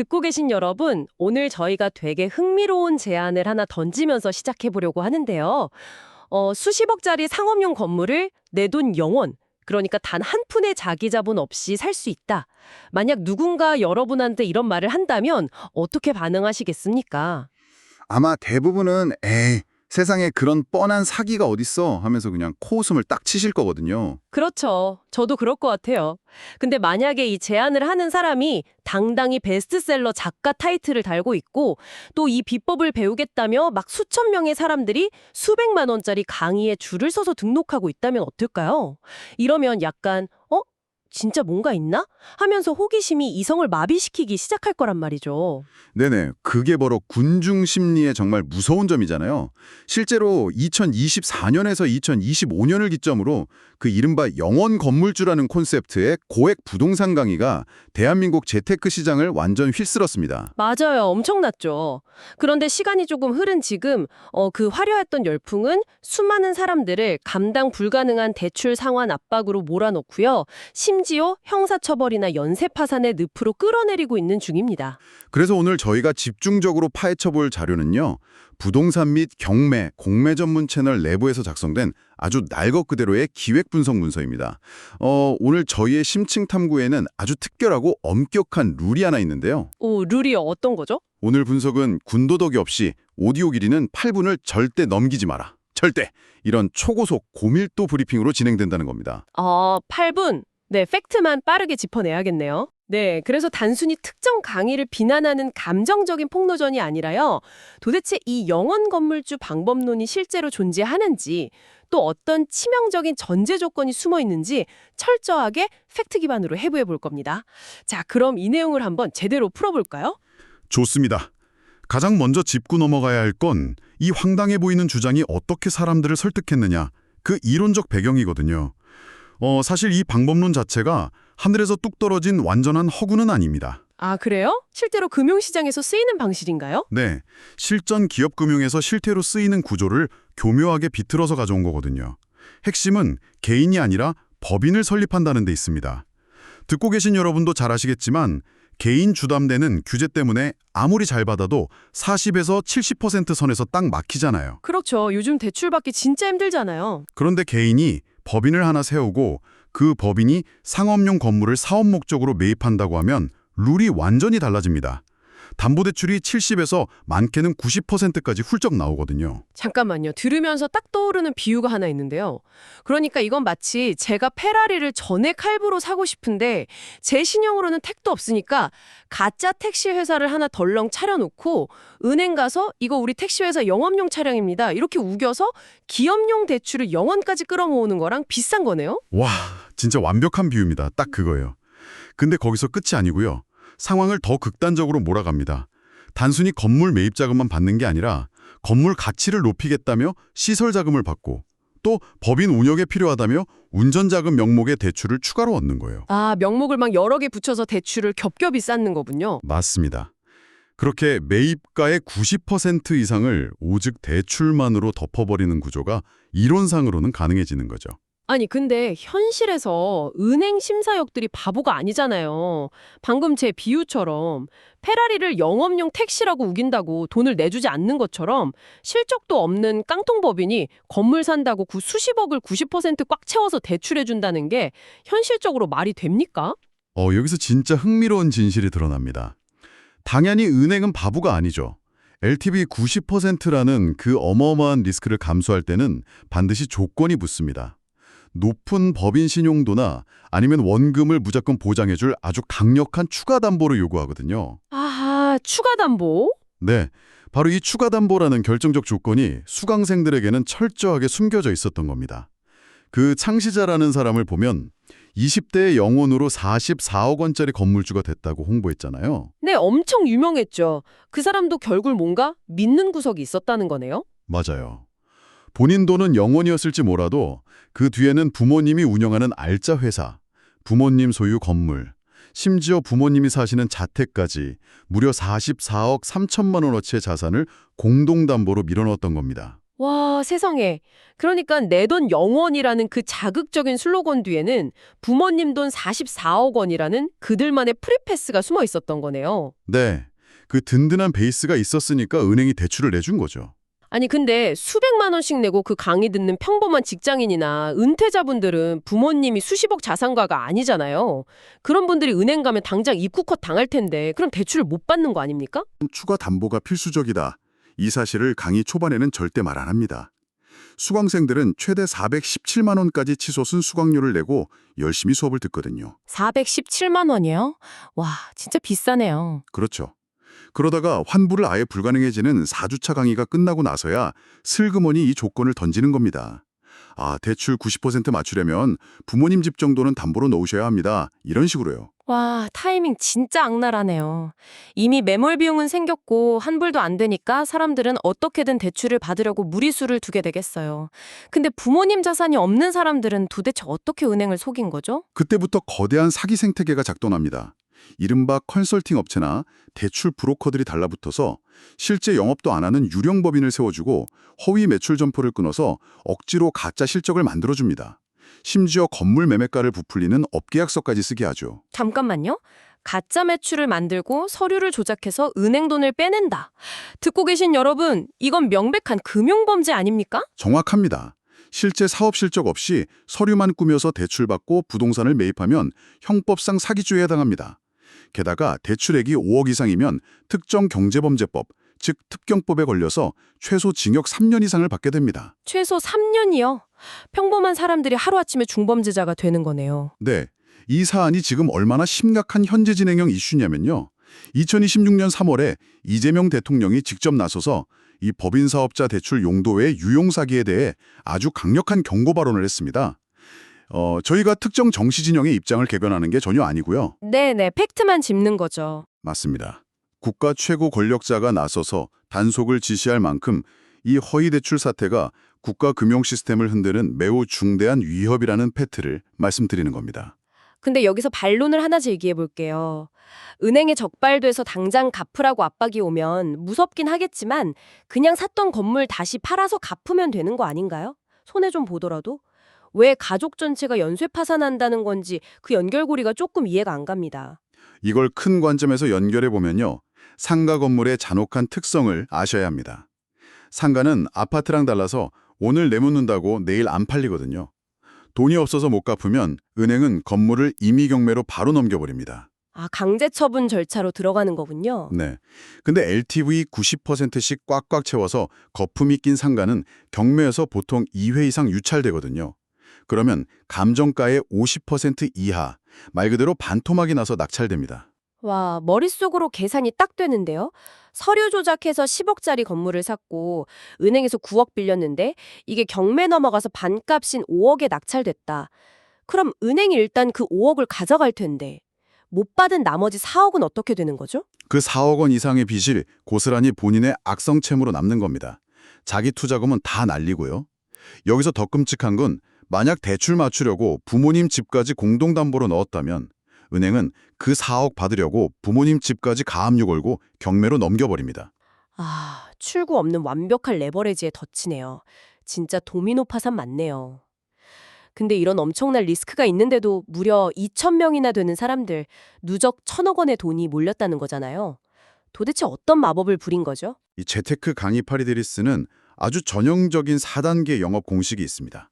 듣고 계신 여러분, 오늘 저희가 되게 흥미로운 제안을 하나 던지면서 시작해 보려고 하는데요. 수십억짜리 상업용 건물을 내 돈 영원, 그러니까 단 한 푼의 자기 자본 없이 살 수 있다. 만약 누군가 여러분한테 이런 말을 한다면 어떻게 반응하시겠습니까? 아마 대부분은 에이, 세상에 그런 뻔한 사기가 어딨어 하면서 그냥 코웃음을 딱 치실 거거든요. 그렇죠. 저도 그럴 것 같아요. 근데 만약에 이 제안을 하는 사람이 당당히 베스트셀러 작가 타이틀을 달고 있고 또 이 비법을 배우겠다며 막 수천 명의 사람들이 수백만 원짜리 강의에 줄을 서서 등록하고 있다면 어떨까요? 이러면 약간 진짜 뭔가 있나? 하면서 호기심이 이성을 마비시키기 시작할 거란 말이죠. 네네, 그게 바로 군중 심리의 정말 무서운 점이잖아요. 실제로 2024년에서 2025년을 기점으로 그 이른바 영원 건물주라는 콘셉트의 고액 부동산 강의가 대한민국 재테크 시장을 완전 휩쓸었습니다. 맞아요. 엄청났죠. 그런데 시간이 조금 흐른 지금 그 화려했던 열풍은 수많은 사람들을 감당 불가능한 대출 상환 압박으로 몰아넣고요. 심지어 형사처벌이나 연쇄 파산의 늪으로 끌어내리고 있는 중입니다. 그래서 오늘 저희가 집중적으로 파헤쳐볼 자료는요. 부동산 및 경매, 공매 전문 채널 내부에서 작성된 아주 날 것 그대로의 기획 분석 문서입니다. 오늘 저희의 심층 탐구에는 아주 특별하고 엄격한 룰이 하나 있는데요. 오, 룰이 어떤 거죠? 오늘 분석은 군도덕이 없이 오디오 길이는 8분을 절대 넘기지 마라. 절대! 이런 초고속 고밀도 브리핑으로 진행된다는 겁니다. 8분. 네, 팩트만 빠르게 짚어내야겠네요. 네, 그래서 단순히 특정 강의를 비난하는 감정적인 폭로전이 아니라요. 도대체 이 영원 건물주 방법론이 실제로 존재하는지, 또 어떤 치명적인 전제 조건이 숨어 있는지 철저하게 팩트 기반으로 해부해 볼 겁니다. 자, 그럼 이 내용을 한번 제대로 풀어볼까요? 좋습니다. 가장 먼저 짚고 넘어가야 할 건 이 황당해 보이는 주장이 어떻게 사람들을 설득했느냐, 그 이론적 배경이거든요. 사실 이 방법론 자체가 하늘에서 뚝 떨어진 완전한 허구는 아닙니다. 아, 그래요? 실제로 금융시장에서 쓰이는 방식인가요? 네, 실전 기업금융에서 실태로 쓰이는 구조를 교묘하게 비틀어서 가져온 거거든요. 핵심은 개인이 아니라 법인을 설립한다는 데 있습니다. 듣고 계신 여러분도 잘 아시겠지만 개인 주담대는 규제 때문에 아무리 잘 받아도 40에서 70% 선에서 딱 막히잖아요. 그렇죠. 요즘 대출받기 진짜 힘들잖아요. 그런데 개인이 법인을 하나 세우고 그 법인이 상업용 건물을 사업 목적으로 매입한다고 하면 룰이 완전히 달라집니다. 담보대출이 70에서 많게는 90%까지 훌쩍 나오거든요. 잠깐만요. 들으면서 딱 떠오르는 비유가 하나 있는데요. 그러니까 이건 마치 제가 페라리를 전액 할부로 사고 싶은데 제 신용으로는 택도 없으니까 가짜 택시 회사를 하나 덜렁 차려놓고 은행 가서 이거 우리 택시 회사 영업용 차량입니다. 이렇게 우겨서 기업용 대출을 영원까지 끌어모으는 거랑 비싼 거네요? 와, 진짜 완벽한 비유입니다. 딱 그거예요. 근데 거기서 끝이 아니고요. 상황을 더 극단적으로 몰아갑니다. 단순히 건물 매입 자금만 받는 게 아니라 건물 가치를 높이겠다며 시설 자금을 받고 또 법인 운영에 필요하다며 운전자금 명목의 대출을 추가로 얻는 거예요. 아, 명목을 막 여러 개 붙여서 대출을 겹겹이 쌓는 거군요. 맞습니다. 그렇게 매입가의 90% 이상을 오직 대출만으로 덮어버리는 구조가 이론상으로는 가능해지는 거죠. 아니, 근데 현실에서 은행 심사역들이 바보가 아니잖아요. 방금 제 비유처럼 페라리를 영업용 택시라고 우긴다고 돈을 내주지 않는 것처럼 실적도 없는 깡통법인이 건물 산다고 그 수십억을 90%꽉 채워서 대출해준다는 게 현실적으로 말이 됩니까? 여기서 진짜 흥미로운 진실이 드러납니다. 당연히 은행은 바보가 아니죠. LTV 90%라는 그 어마어마한 리스크를 감수할 때는 반드시 조건이 붙습니다. 높은 법인 신용도나 아니면 원금을 무조건 보장해줄 아주 강력한 추가 담보를 요구하거든요. 아하, 추가 담보? 네, 바로 이 추가 담보라는 결정적 조건이 수강생들에게는 철저하게 숨겨져 있었던 겁니다. 그 창시자라는 사람을 보면 20대의 영혼으로 44억 원짜리 건물주가 됐다고 홍보했잖아요. 네, 엄청 유명했죠. 그 사람도 결국 뭔가 믿는 구석이 있었다는 거네요? 맞아요. 본인 돈은 0원이었을지 몰라도 그 뒤에는 부모님이 운영하는 알짜 회사, 부모님 소유 건물, 심지어 부모님이 사시는 자택까지 무려 44억 3천만 원어치의 자산을 공동담보로 밀어넣었던 겁니다. 와, 세상에. 그러니까 내 돈 0원이라는 그 자극적인 슬로건 뒤에는 부모님 돈 44억 원이라는 그들만의 프리패스가 숨어 있었던 거네요. 네, 그 든든한 베이스가 있었으니까 은행이 대출을 내준 거죠. 아니 근데 수백만 원씩 내고 그 강의 듣는 평범한 직장인이나 은퇴자분들은 부모님이 수십억 자산가가 아니잖아요. 그런 분들이 은행 가면 당장 입국컷 당할 텐데 그럼 대출을 못 받는 거 아닙니까? 추가 담보가 필수적이다. 이 사실을 강의 초반에는 절대 말 안 합니다. 수강생들은 최대 417만 원까지 치솟은 수강료를 내고 열심히 수업을 듣거든요. 417만 원이요? 와, 진짜 비싸네요. 그렇죠. 그러다가 환불을 아예 불가능해지는 4주차 강의가 끝나고 나서야 슬그머니 이 조건을 던지는 겁니다. 아, 대출 90% 맞추려면 부모님 집 정도는 담보로 놓으셔야 합니다. 이런 식으로요. 와, 타이밍 진짜 악랄하네요. 이미 매몰 비용은 생겼고 환불도 안 되니까 사람들은 어떻게든 대출을 받으려고 무리수를 두게 되겠어요. 근데 부모님 자산이 없는 사람들은 도대체 어떻게 은행을 속인 거죠? 그때부터 거대한 사기 생태계가 작동합니다. 이른바 컨설팅 업체나 대출 브로커들이 달라붙어서 실제 영업도 안 하는 유령법인을 세워주고 허위 매출 점포를 끊어서 억지로 가짜 실적을 만들어줍니다. 심지어 건물 매매가를 부풀리는 업계약서까지 쓰게 하죠. 잠깐만요. 가짜 매출을 만들고 서류를 조작해서 은행 돈을 빼낸다. 듣고 계신 여러분, 이건 명백한 금융범죄 아닙니까? 정확합니다. 실제 사업 실적 없이 서류만 꾸며서 대출받고 부동산을 매입하면 형법상 사기죄에 해당합니다. 게다가 대출액이 5억 이상이면 특정 경제범죄법, 즉 특경법에 걸려서 최소 징역 3년 이상을 받게 됩니다. 최소 3년이요? 평범한 사람들이 하루아침에 중범죄자가 되는 거네요. 네, 이 사안이 지금 얼마나 심각한 현재 진행형 이슈냐면요. 2026년 3월에 이재명 대통령이 직접 나서서 이 법인 사업자 대출 용도 외 유용 사기에 대해 아주 강력한 경고 발언을 했습니다. 저희가 특정 정치 진영의 입장을 개변하는 게 전혀 아니고요. 네네, 팩트만 짚는 거죠. 맞습니다. 국가 최고 권력자가 나서서 단속을 지시할 만큼 이 허위 대출 사태가 국가 금융 시스템을 흔드는 매우 중대한 위협이라는 팩트를 말씀드리는 겁니다. 근데 여기서 반론을 하나 제기해 볼게요. 은행에 적발돼서 당장 갚으라고 압박이 오면 무섭긴 하겠지만 그냥 샀던 건물 다시 팔아서 갚으면 되는 거 아닌가요? 손해 좀 보더라도? 왜 가족 전체가 연쇄 파산한다는 건지 그 연결고리가 조금 이해가 안 갑니다. 이걸 큰 관점에서 연결해 보면요. 상가 건물의 잔혹한 특성을 아셔야 합니다. 상가는 아파트랑 달라서 오늘 내놓는다고 내일 안 팔리거든요. 돈이 없어서 못 갚으면 은행은 건물을 임의 경매로 바로 넘겨버립니다. 아, 강제 처분 절차로 들어가는 거군요. 네. 근데 LTV 90%씩 꽉꽉 채워서 거품이 낀 상가는 경매에서 보통 2회 이상 유찰되거든요. 그러면 감정가의 50% 이하, 말 그대로 반토막이 나서 낙찰됩니다. 와, 머릿속으로 계산이 딱 되는데요. 서류 조작해서 10억짜리 건물을 샀고 은행에서 9억 빌렸는데 이게 경매 넘어가서 반값인 5억에 낙찰됐다. 그럼 은행이 일단 그 5억을 가져갈 텐데 못 받은 나머지 4억은 어떻게 되는 거죠? 그 4억 원 이상의 빚이 고스란히 본인의 악성 채무로 남는 겁니다. 자기 투자금은 다 날리고요. 여기서 더 끔찍한 건 만약 대출 맞추려고 부모님 집까지 공동담보로 넣었다면 은행은 그 4억 받으려고 부모님 집까지 가압류 걸고 경매로 넘겨버립니다. 아, 출구 없는 완벽한 레버리지에 덧치네요. 진짜 도미노 파산 맞네요. 근데 이런 엄청난 리스크가 있는데도 무려 2,000명이나 되는 사람들, 누적 1,000억 원의 돈이 몰렸다는 거잖아요. 도대체 어떤 마법을 부린 거죠? 이 재테크 강의 파리들이 쓰는 아주 전형적인 4단계 영업 공식이 있습니다.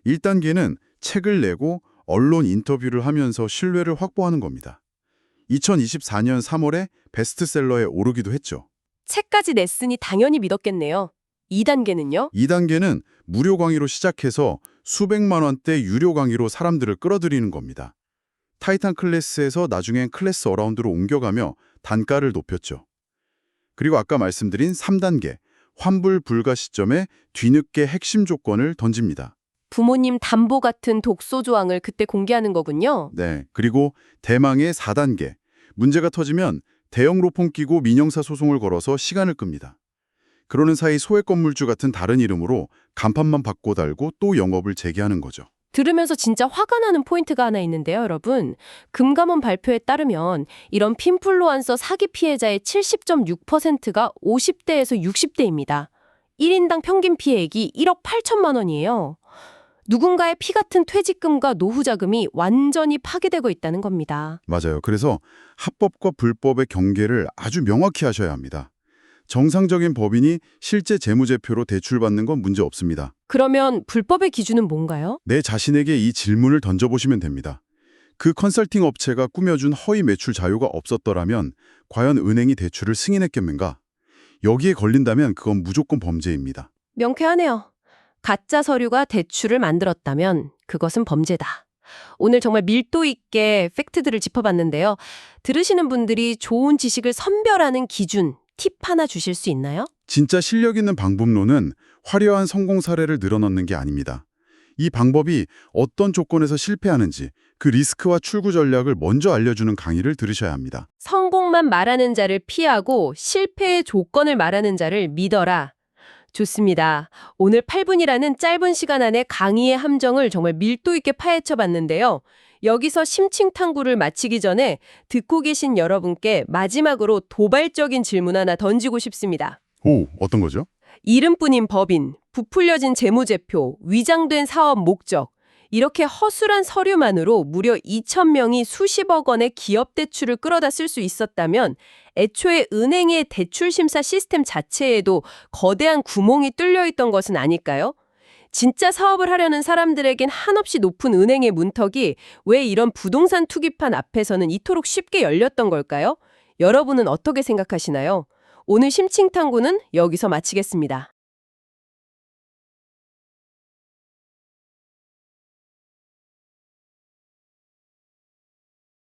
1단계는 책을 내고 언론 인터뷰를 하면서 신뢰를 확보하는 겁니다. 2024년 3월에 베스트셀러에 오르기도 했죠. 책까지 냈으니 당연히 믿었겠네요. 2단계는요? 2단계는 무료 강의로 시작해서 수백만 원대 유료 강의로 사람들을 끌어들이는 겁니다. 타이탄 클래스에서 나중엔 클래스 어라운드로 옮겨가며 단가를 높였죠. 그리고 아까 말씀드린 3단계, 환불 불가 시점에 뒤늦게 핵심 조건을 던집니다. 부모님 담보 같은 독소 조항을 그때 공개하는 거군요. 네, 그리고 대망의 4단계, 문제가 터지면 대형 로펌 끼고 민형사 소송을 걸어서 시간을 끕니다. 그러는 사이 소액 건물주 같은 다른 이름으로 간판만 바꿔 달고 또 영업을 재개하는 거죠. 들으면서 진짜 화가 나는 포인트가 하나 있는데요, 여러분. 금감원 발표에 따르면 이런 핀플루언서 사기 피해자의 70.6%가 50대에서 60대입니다. 1인당 평균 피해액이 1억 8천만 원이에요. 누군가의 피 같은 퇴직금과 노후 자금이 완전히 파괴되고 있다는 겁니다. 맞아요. 그래서 합법과 불법의 경계를 아주 명확히 하셔야 합니다. 정상적인 법인이 실제 재무제표로 대출받는 건 문제 없습니다. 그러면 불법의 기준은 뭔가요? 내 자신에게 이 질문을 던져보시면 됩니다. 그 컨설팅 업체가 꾸며준 허위 매출 자료가 없었더라면 과연 은행이 대출을 승인했겠는가? 여기에 걸린다면 그건 무조건 범죄입니다. 명쾌하네요. 가짜 서류가 대출을 만들었다면 그것은 범죄다. 오늘 정말 밀도 있게 팩트들을 짚어봤는데요. 들으시는 분들이 좋은 지식을 선별하는 기준, 팁 하나 주실 수 있나요? 진짜 실력 있는 방법론은 화려한 성공 사례를 늘어놓는 게 아닙니다. 이 방법이 어떤 조건에서 실패하는지 그 리스크와 출구 전략을 먼저 알려주는 강의를 들으셔야 합니다. 성공만 말하는 자를 피하고 실패의 조건을 말하는 자를 믿어라. 좋습니다. 오늘 8분이라는 짧은 시간 안에 강의의 함정을 정말 밀도 있게 파헤쳐 봤는데요. 여기서 심층 탐구를 마치기 전에 듣고 계신 여러분께 마지막으로 도발적인 질문 하나 던지고 싶습니다. 오, 어떤 거죠? 이름뿐인 법인, 부풀려진 재무제표, 위장된 사업 목적, 이렇게 허술한 서류만으로 무려 2,000명이 수십억 원의 기업 대출을 끌어다 쓸 수 있었다면 애초에 은행의 대출 심사 시스템 자체에도 거대한 구멍이 뚫려 있던 것은 아닐까요? 진짜 사업을 하려는 사람들에겐 한없이 높은 은행의 문턱이 왜 이런 부동산 투기판 앞에서는 이토록 쉽게 열렸던 걸까요? 여러분은 어떻게 생각하시나요? 오늘 심층 탐구는 여기서 마치겠습니다.